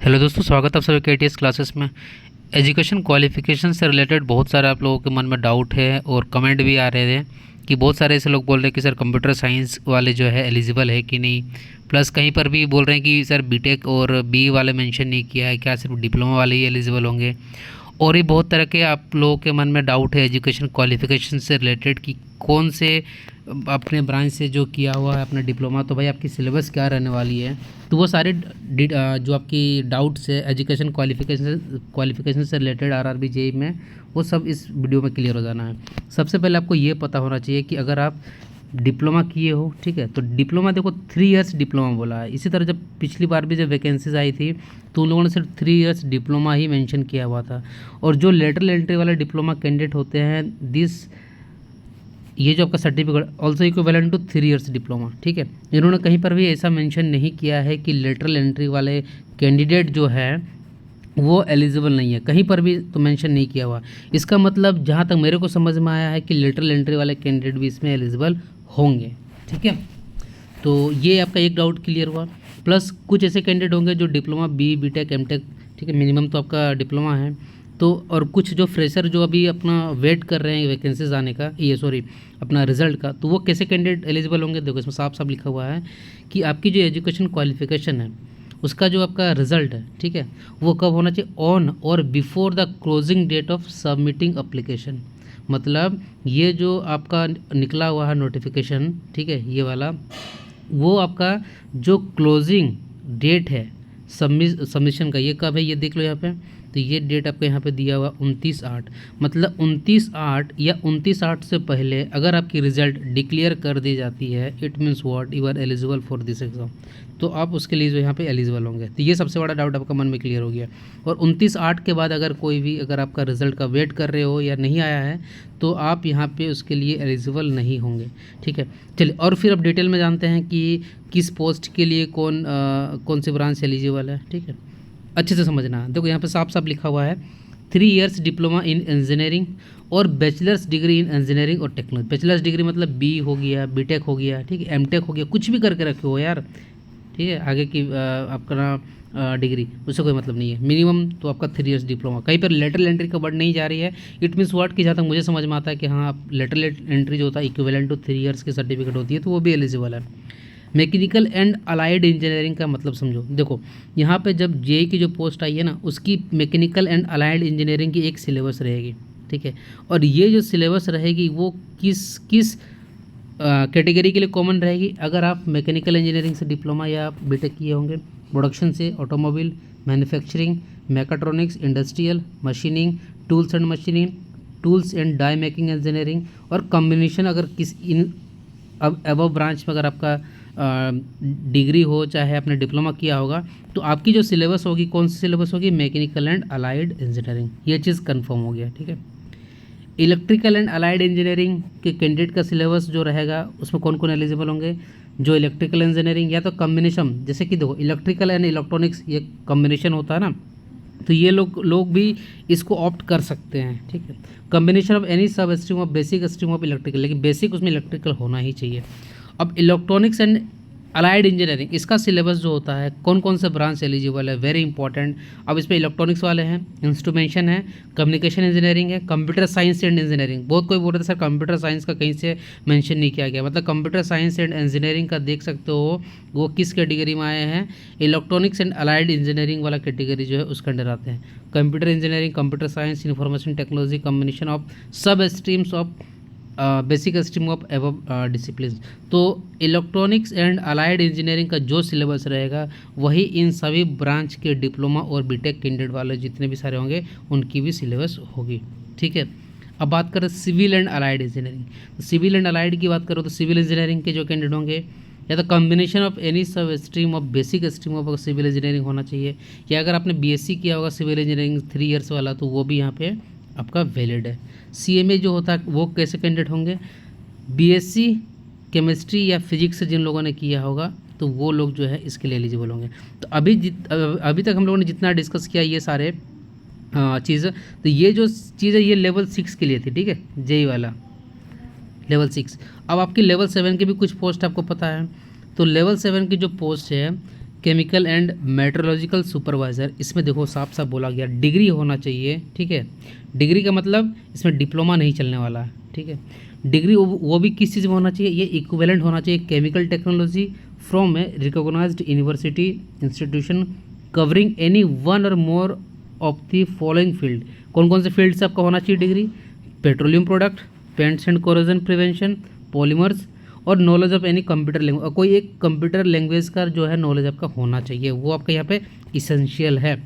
Hello दोस्तों, स्वागत है आप सभी के ATS क्लासेस में। एजुकेशन क्वालिफ़िकेशन से रिलेटेड बहुत सारे आप लोगों के मन में डाउट है और कमेंट भी आ रहे थे कि बहुत सारे ऐसे लोग बोल रहे हैं कि सर कंप्यूटर साइंस वाले जो है एलिजिबल है कि नहीं। प्लस कहीं पर भी बोल रहे हैं कि सर बीटेक और बी वाले मेंशन नहीं किया है, क्या सिर्फ डिप्लोमा वाले ही एलिजिबल होंगे। और भी बहुत तरह के आप लोगों के मन में डाउट है एजुकेशन क्वालिफ़िकेशन से रिलेटेड कि कौन से अपने ब्रांच से जो किया हुआ है अपना डिप्लोमा, तो भाई आपकी सिलेबस क्या रहने वाली है। तो वो सारे जो आपकी डाउट्स है एजुकेशन क्वालिफ़िकेशन से रिलेटेड आरआरबी जेईई में, वो सब इस वीडियो में क्लियर हो जाना है। सबसे पहले आपको ये पता होना चाहिए कि अगर आप डिप्लोमा किए हो, ठीक है, तो डिप्लोमा देखो 3 इयर्स डिप्लोमा बोला है। इसी तरह जब पिछली बार भी जब वैकेंसीज आई थी तो उन लोगों ने सिर्फ 3 इयर्स डिप्लोमा ही मेंशन किया हुआ था। और जो लेटरल एंट्री वाले डिप्लोमा कैंडिडेट होते हैं ये जो आपका certificate also equivalent to 3 years diploma, ठीक है। इन्होंने कहीं पर भी ऐसा मेंशन नहीं किया है कि लेटरल एंट्री वाले कैंडिडेट जो है वो एलिजिबल नहीं है, कहीं पर भी तो मेंशन नहीं किया हुआ। इसका मतलब जहाँ तक मेरे को समझ में आया है कि लेटरल एंट्री वाले कैंडिडेट भी इसमें एलिजिबल होंगे, ठीक है। तो ये आपका एक डाउट क्लियर हुआ। प्लस कुछ ऐसे कैंडिडेट होंगे जो डिप्लोमा बीटेक एमटेक, ठीक है, मिनिमम तो आपका डिप्लोमा है। तो और कुछ जो फ्रेशर जो अभी अपना वेट कर रहे हैं वैकेंसीज आने का, ये सॉरी अपना रिजल्ट का, तो वो कैसे कैंडिडेट एलिजिबल होंगे। देखो इसमें साफ साफ लिखा हुआ है कि आपकी जो एजुकेशन क्वालिफिकेशन है उसका जो आपका रिजल्ट है, ठीक है, वो कब होना चाहिए, on or before the closing date of submitting application. मतलब ये जो आपका निकला हुआ है नोटिफिकेशन, ठीक है, ये वाला, वो आपका जो क्लोजिंग डेट है सबमिशन का, ये कब है ये देख लो यहाँ पे। तो ये डेट आपको यहाँ पे दिया हुआ 29/8, मतलब 29/8 या 29/8 से पहले अगर आपकी रिज़ल्ट डिक्लेयर कर दी जाती है, it means what, you are eligible for this exam, तो आप उसके लिए जो यहाँ पे एलिजिबल होंगे। तो ये सबसे बड़ा डाउट आपका मन में क्लियर हो गया। और 29/8 के बाद अगर कोई भी अगर आपका रिज़ल्ट का वेट कर रहे हो या नहीं आया है तो आप यहाँ पे उसके लिए एलिजिबल नहीं होंगे, ठीक है। चलिए और फिर अब डिटेल में जानते हैं कि किस पोस्ट के लिए कौन सी ब्रांच एलिजिबल है, ठीक है। अच्छे से समझना है। देखो यहाँ पे साफ साफ लिखा हुआ है 3 इयर्स डिप्लोमा इन इंजीनियरिंग और बैचलर्स डिग्री इन इंजीनियरिंग और टेक्नोलॉजी। बैचलर्स डिग्री मतलब बी हो गया, बीटेक हो गया, ठीक है, एमटेक हो गया, कुछ भी करके रखे हो यार, ठीक है। आगे की आपका डिग्री उससे कोई मतलब नहीं है। मिनिमम तो आपका 3 इयर्स डिप्लोमा। कहीं पर लेटरल एंट्री का वर्ड नहीं जा रही है। इट मीन्स व्हाट कि जहाँ तक मुझे समझ में आता है कि हाँ आप लेटरल एंट्री जो होता है इक्विवेलेंट टू 3 इयर्स की सर्टिफिकेट होती है, तो वो भी एलिजिबल है। मैकेनिकल एंड अलाइड इंजीनियरिंग का मतलब समझो। देखो यहाँ पे जब जेईई की जो पोस्ट आई है ना, उसकी मैकेनिकल एंड अलाइड इंजीनियरिंग की एक सिलेबस रहेगी, ठीक है। और ये जो सिलेबस रहेगी वो किस किस कैटेगरी के लिए कॉमन रहेगी। अगर आप मैकेनिकल इंजीनियरिंग से डिप्लोमा या बीटेक किए होंगे, प्रोडक्शन से automobile, manufacturing, mechatronics, industrial, machining, tools and machining, tools and die making engineering, और कॉम्बिनेशन अगर किस इन अब अबव ब्रांच में अगर आपका डिग्री हो चाहे आपने डिप्लोमा किया होगा, तो आपकी जो सिलेबस होगी कौन सी सिलेबस होगी, मैकेनिकल एंड अलाइड इंजीनियरिंग। ये चीज़ कंफर्म हो गया, ठीक है। इलेक्ट्रिकल एंड अलाइड इंजीनियरिंग के कैंडिडेट का सिलेबस जो रहेगा उसमें कौन कौन एलिजिबल होंगे, जो इलेक्ट्रिकल इंजीनियरिंग या तो कॉम्बिनेशन, जैसे कि देखो इलेक्ट्रिकल एंड इलेक्ट्रॉनिक्स ये कॉम्बिनेशन होता है ना, तो ये लोग भी इसको ऑप्ट कर सकते हैं, ठीक है। Combination of any sub stream of basic stream of electrical, लेकिन बेसिक उसमें इलेक्ट्रिकल होना ही चाहिए। अब इलेक्ट्रॉनिक्स एंड अलाइड इंजीनियरिंग, इसका सिलेबस जो होता है कौन कौन से ब्रांच एलिजिबल है, वेरी इंपॉर्टेंट। अब इसमें इलेक्ट्रॉनिक्स वाले हैं, इंस्ट्रूमेंटेशन है, कम्युनिकेशन इंजीनियरिंग है, कंप्यूटर साइंस एंड इंजीनियरिंग। बहुत कोई बोल रहे थे सर कंप्यूटर साइंस का कहीं से मेंशन नहीं किया गया, मतलब कंप्यूटर साइंस एंड इंजीनियरिंग का देख सकते हो वो किस कैटेगरी में आए हैं, इलेक्ट्रॉनिक्स एंड अलाइड इंजीनियरिंग वाला कैटेगरी जो है उसके अंडर आते हैं। Computer engineering, computer science, information technology, combination of sub streams of basic stream of above discipline. तो इलेक्ट्रॉनिक्स एंड अलाइड इंजीनियरिंग का जो सिलेबस रहेगा वही इन सभी ब्रांच के डिप्लोमा और बीटेक कैंडिडेट वाले जितने भी सारे होंगे उनकी भी सिलेबस होगी, ठीक है। अब बात करें सिविल एंड अलाइड इंजीनियरिंग। तो सिविल एंड अलाइड की बात करो तो सिविल इंजीनियरिंग के जो कैंडिडेट होंगे या तो combination of any sub stream of basic stream of civil engineering होना चाहिए, या अगर आपने बीएससी किया होगा सिविल इंजीनियरिंग 3 इयर्स वाला तो वो भी यहाँ पे आपका वैलिड है। सीएमए जो होता है वो कैसे कैंडिडेट होंगे, बीएससी केमिस्ट्री या फिजिक्स से जिन लोगों ने किया होगा तो वो लोग जो है इसके लिए एलिजिबल होंगे। तो अभी तक हम लोगों ने जितना डिस्कस किया ये सारे चीज़, तो ये जो चीज़ है ये लेवल 6 के लिए थी, ठीक है, जेई वाला लेवल 6। अब आपकी लेवल 7 की भी कुछ पोस्ट आपको पता है। तो लेवल 7 की जो पोस्ट है केमिकल एंड मेट्रोलॉजिकल सुपरवाइज़र, इसमें देखो साफ साफ बोला गया डिग्री होना चाहिए, ठीक है। डिग्री का मतलब इसमें डिप्लोमा नहीं चलने वाला है, ठीक है। डिग्री वो भी किस चीज़ में होना चाहिए, ये इक्विवेलेंट होना चाहिए chemical technology from a recognised university institution covering any one or more of the following field. कौन कौन से फील्ड से आपका होना चाहिए degree, petroleum product, paints and corrosion prevention, polymers और knowledge of any computer language, कोई एक कंप्यूटर लैंग्वेज का जो है नॉलेज आपका होना चाहिए, वो आपका यहाँ पे इसेंशियल है।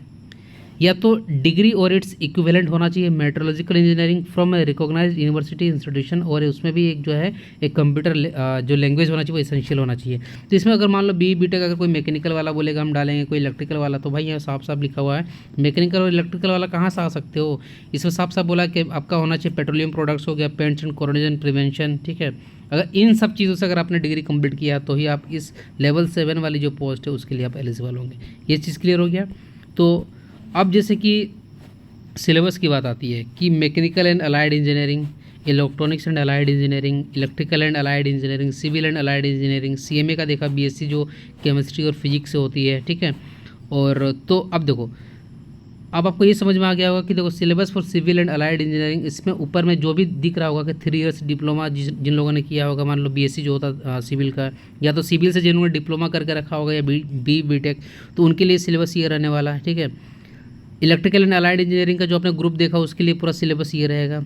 या तो डिग्री और इट्स इक्विवेलेंट होना चाहिए metallurgical engineering from a recognised university institution, और उसमें भी एक जो है एक कंप्यूटर जो लैंग्वेज होना चाहिए वो इसेंशियल होना चाहिए। तो इसमें अगर मान लो बीटेक अगर कोई मैकेनिकल वाला बोलेगा हम डालेंगे, कोई इलेक्ट्रिकल वाला, तो भाई यहाँ साफ साफ लिखा हुआ है मैकेनिकल और इलेक्ट्रिकल वाला कहाँ से आ सकते हो, इसमें साफ साफ बोला कि आपका होना चाहिए पेट्रोलियम प्रोडक्ट्स हो गया, पेंट्स एंड कोरोजन प्रिवेंशन, ठीक है। अगर इन सब चीज़ों से अगर आपने डिग्री कंप्लीट किया तो ही आप इस लेवल 7 वाली जो पोस्ट है उसके लिए आप एलिजिबल होंगे। ये चीज़ क्लियर हो गया। तो अब जैसे कि सिलेबस की बात आती है कि mechanical and allied engineering, electronics and allied engineering, electrical and allied engineering, civil and allied engineering, CMA का देखा बीएससी जो केमिस्ट्री और फिजिक्स से होती है, ठीक है। और तो अब देखो, अब आपको ये समझ में आ गया होगा कि देखो syllabus for civil and allied engineering, इसमें ऊपर में जो भी दिख रहा होगा कि 3 इयर्स डिप्लोमा जिन लोगों ने किया होगा, मान लो बीएससी जो होता सिविल का, या तो सिविल से जिन्होंने डिप्लोमा करके रखा होगा या बीटेक, तो उनके लिए सिलेबस ये रहने वाला है, ठीक है। इलेक्ट्रिकल एंड अलाइड इंजीनियरिंग का जो आपने ग्रुप देखा उसके लिए पूरा सिलेबस ये रहेगा।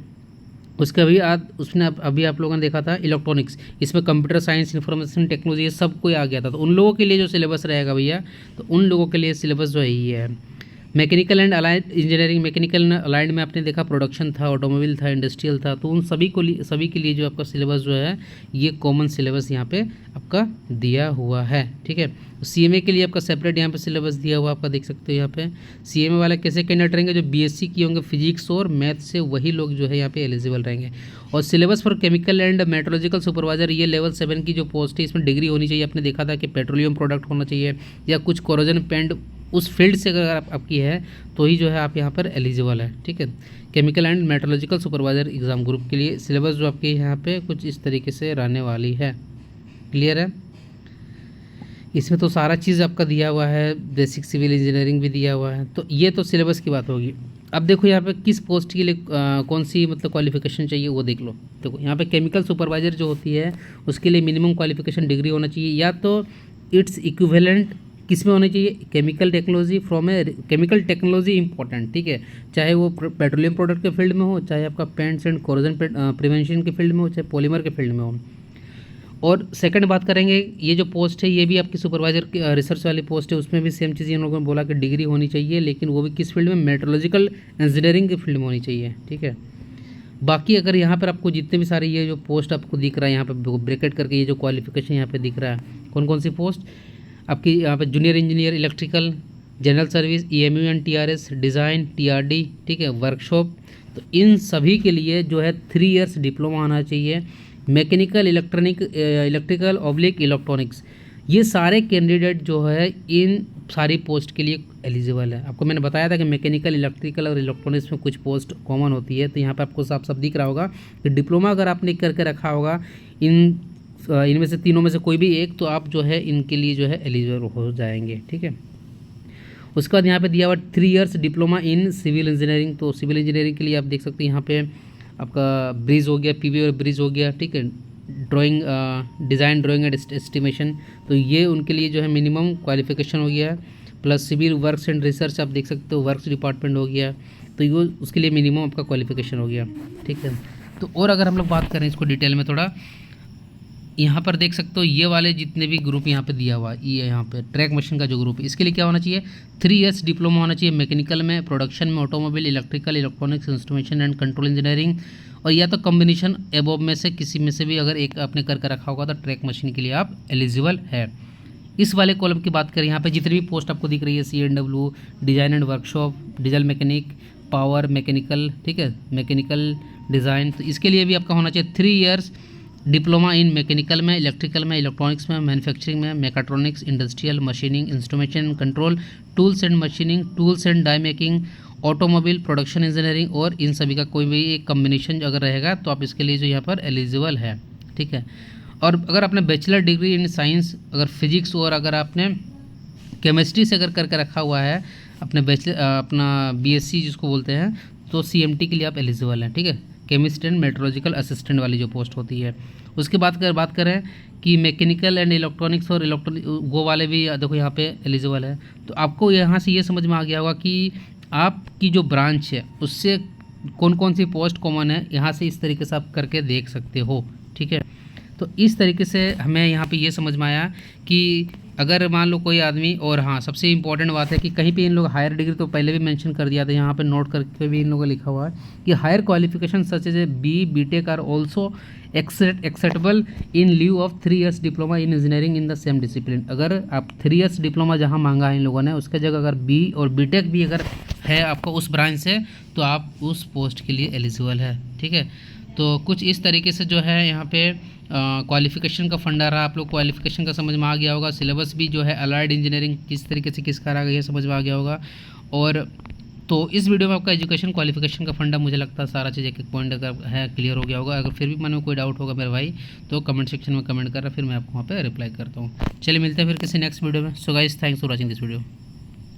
उसका भी उसने अभी आप लोगों ने देखा था इलेक्ट्रॉनिक्स, इसमें कंप्यूटर साइंस, इंफॉर्मेशन टेक्नोलॉजी, ये सब कोई आ गया था। तो उन लोगों के लिए जो सिलेबस रहेगा भैया, तो उन लोगों के लिए सिलेबस जो है ये है। Mechanical and allied engineering, mechanical and allied में आपने देखा प्रोडक्शन था, ऑटोमोबाइल था, इंडस्ट्रियल था, तो उन सभी के लिए जो आपका सिलेबस जो है ये कॉमन सिलेबस यहाँ पे आपका दिया हुआ है, ठीक है। तो सीएमए के लिए आपका सेपरेट यहाँ पे सिलेबस दिया हुआ आपका देख सकते हो यहाँ पे। सीएमए वाले कैसे कैंडिडेट रहेंगे, जो बीएससी किए होंगे फिजिक्स और मैथ से, वही लोग जो है यहाँ पे एलिजिबल रहेंगे। और syllabus for chemical and metallurgical supervisor, ये लेवल 7 की जो पोस्ट है इसमें डिग्री होनी चाहिए। आपने देखा था कि पेट्रोलियम प्रोडक्ट होना चाहिए या कुछ कोरोजन पेंट, उस फील्ड से अगर आपकी है तो ही जो है आप यहाँ पर एलिजिबल है, ठीक है। Chemical and metallurgical supervisor exam group के लिए सिलेबस जो आपके यहाँ पे कुछ इस तरीके से रहने वाली है। क्लियर है। इसमें तो सारा चीज़ आपका दिया हुआ है, बेसिक सिविल इंजीनियरिंग भी दिया हुआ है। तो ये तो सिलेबस की बात होगी। अब देखो यहाँ पे किस पोस्ट के लिए कौन सी मतलब क्वालिफिकेशन चाहिए वो देख लो। देखो यहाँ पे केमिकल सुपरवाइजर जो होती है उसके लिए मिनिमम क्वालिफिकेशन डिग्री होना चाहिए, या तो इट्स इक्विवेलेंट किस में होनी चाहिए, chemical technology from a chemical technology important, ठीक है। चाहे वो पेट्रोलियम प्रोडक्ट के फील्ड में हो, चाहे आपका पेंट्स एंड कोरोजन प्रिवेंशन के फील्ड में हो, चाहे पॉलीमर के फील्ड में हो। और सेकंड बात करेंगे, ये जो पोस्ट है ये भी आपकी सुपरवाइजर की रिसर्च वाली पोस्ट है, उसमें भी सेम चीज़ इन लोगों ने बोला कि डिग्री होनी चाहिए, लेकिन वो भी किस फील्ड में, मेट्रोलॉजिकल इंजीनियरिंग के फील्ड में होनी चाहिए, ठीक है। बाकी अगर यहाँ पर आपको जितने भी सारे ये जो पोस्ट आपको दिख रहा है यहाँ पे ब्रैकेट करके, ये जो क्वालिफिकेशन यहाँ पे दिख रहा है, कौन कौन सी पोस्ट आपकी यहाँ पे, junior engineer electrical, general service, EMU and TRS, design, TRD, ठीक है, वर्कशॉप, तो इन सभी के लिए जो है 3 इयर्स डिप्लोमा होना चाहिए। मैकेनिकल, इलेक्ट्रिकल ऑब्लिक इलेक्ट्रॉनिक्स, ये सारे कैंडिडेट जो है इन सारी पोस्ट के लिए एलिजिबल है। आपको मैंने बताया था कि मैकेनिकल, इलेक्ट्रिकल और इलेक्ट्रॉनिक्स में कुछ पोस्ट कॉमन होती है, तो यहाँ पे आपको साफ साफ दिख रहा होगा कि डिप्लोमा अगर आपने करके रखा होगा इनमें से तीनों में से कोई भी एक, तो आप जो है इनके लिए जो है एलिजिबल हो जाएंगे, ठीक है। उसके बाद यहाँ पे दिया हुआ 3 years diploma in civil engineering, तो सिविल इंजीनियरिंग के लिए आप देख सकते हैं यहाँ पे आपका ब्रिज हो गया, पीवी और ब्रिज हो गया, ठीक है, drawing, design, drawing and estimation, तो ये उनके लिए जो है मिनिमम क्वालिफिकेशन हो गया। Plus civil works and research आप देख सकते हो, वर्क्स डिपार्टमेंट हो गया, तो ये उसके लिए मिनिमम आपका क्वालिफिकेशन हो गया, ठीक है। तो और अगर हम लोग बात करें इसको डिटेल में थोड़ा, यहाँ पर देख सकते हो ये वाले जितने भी ग्रुप यहाँ पे दिया हुआ है, ये यहाँ पे ट्रैक मशीन का जो ग्रुप है, इसके लिए क्या होना चाहिए, 3 इयर्स डिप्लोमा होना चाहिए मैकेनिकल में, प्रोडक्शन में, automobile, electrical, electronics, instrumentation and control engineering, और या तो कॉम्बिनेशन एबोव में से किसी में से भी अगर एक आपने करके रखा होगा तो ट्रैक मशीन के लिए आप एलिजिबल है। इस वाले कॉलम की बात करें, यहाँ पे जितनी भी पोस्ट आपको दिख रही है, CNW, design and workshop, diesel mechanic, power mechanical, ठीक है, मैकेनिकल डिज़ाइन, तो इसके लिए भी आपका होना चाहिए 3 इयर्स डिप्लोमा इन मैकेनिकल में, इलेक्ट्रिकल में, इलेक्ट्रॉनिक्स में, मैन्युफैक्चरिंग में, mechatronics, industrial, machining, instrumentation and control, tools and machining, tools and die making, automobile, production engineering, और इन सभी का कोई भी एक कम्बिनेशन अगर रहेगा तो आप इसके लिए जो यहाँ पर एलिजिबल है, ठीक है। और अगर आपने बैचलर डिग्री इन साइंस, अगर फिजिक्स, और अगर आपने केमिस्ट्री से अगर करके रखा हुआ है अपने अपना बीएससी जिसको बोलते हैं, तो सीएमटी के लिए आप एलिजिबल हैं, ठीक है। केमिस्ट एंड मेट्रोलॉजिकल असिस्टेंट वाली जो पोस्ट होती है। उसके बाद बात करें कि मैकेनिकल एंड इलेक्ट्रॉनिक्स और इलेक्ट्रॉनिक वो वाले भी देखो यहाँ पे एलिजिबल है। तो आपको यहाँ से ये समझ में आ गया होगा कि आपकी जो ब्रांच है उससे कौन कौन सी पोस्ट कॉमन है, यहाँ से इस तरीके से आप करके देख सकते हो, ठीक है। तो इस तरीके से हमें यहाँ पे ये समझ में आया कि अगर मान लो कोई आदमी, और हाँ सबसे इम्पॉर्टेंट बात है कि कहीं पे इन लोग हायर डिग्री तो पहले भी मेंशन कर दिया था, यहाँ पे नोट करके भी इन लोगों को लिखा हुआ है कि higher qualification such as BTech are also acceptable in lieu of 3 years diploma in engineering in the same discipline. अगर आप 3 years डिप्लोमा जहाँ मांगा है इन लोगों ने, उसके जगह अगर बी और बीटेक भी अगर है आपको उस ब्रांच से, तो आप उस पोस्ट के लिए एलिजिबल है, ठीक है। तो कुछ इस तरीके से जो है यहाँ पे क्वालिफिकेशन का फंडा रहा। आप लोग क्वालिफिकेशन का समझ में आ गया होगा। सिलेबस भी जो है अलाइड इंजीनियरिंग किस तरीके से किस कार आ गई है समझ में आ गया होगा। और तो इस वीडियो में आपका एजुकेशन क्वालिफिकेशन का फंडा मुझे लगता है सारा चीज़ एक एक पॉइंट अगर है क्लियर हो गया होगा। अगर फिर भी मन में कोई डाउट होगा मेरे भाई, तो कमेंट सेक्शन में कमेंट कर रहा, फिर मैं आपको वहाँ पे रिप्लाई करता हूँ। चलिए मिलते हैं फिर किसी नेक्स्ट वीडियो में। So guys, thanks for watching this video.